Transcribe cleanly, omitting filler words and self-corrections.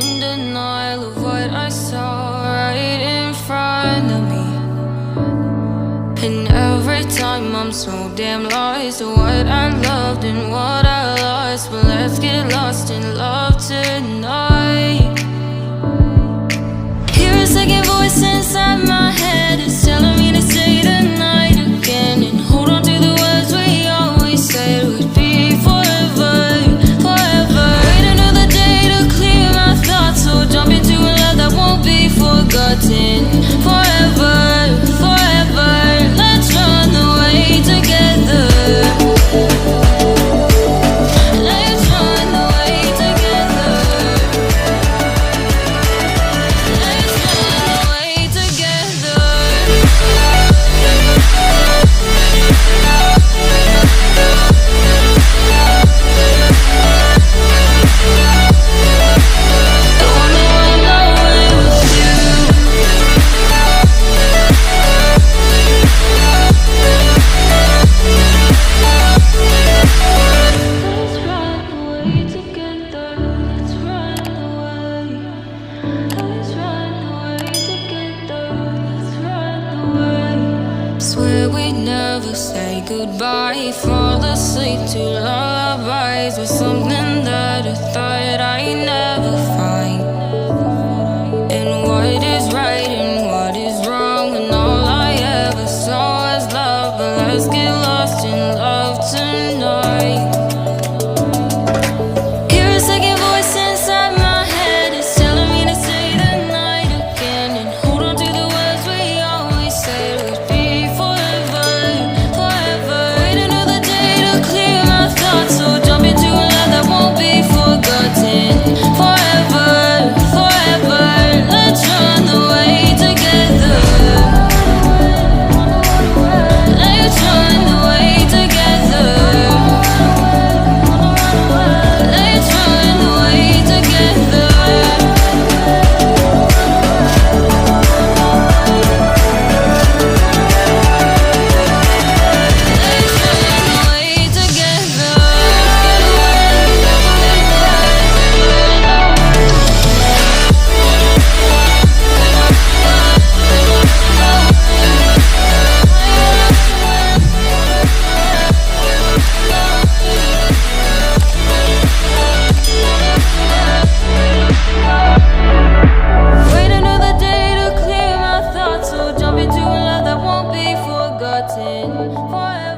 in denial of what I saw right in front of me. And every time I'm so damn lost to what I loved and what I lost. But let's get lost in love tonight. Hear a second voice inside my head, it's telling me to say the night again and hold on to the words we always said would be forever, forever. Wait another day to clear my thoughts, so jump into a love that won't be forgotten. Forever, forever, let's run away together. Let's run away together. Let's run away together. Don't wanna run away with you. Let's run away together. Let's run away. Let's run away together. Let's run away. Swear we'd never say goodbye. Fall asleep to lullabies with something that I thought I'd never find. And what is right and what is wrong, and all I ever saw was love. But let's get lost in love tonight. Hear a second voice inside my head, it's telling me to say the night again and hold on to the words we always said would be forever, forever. Wait another day to clear my thoughts, so jump into a love that won't be forgotten. Forever, forever, let's run away together. Let's run away together. Let's run away together. Let's run away together. Wait another day to clear my thoughts, so jump into a love that won't be forgotten. Forever.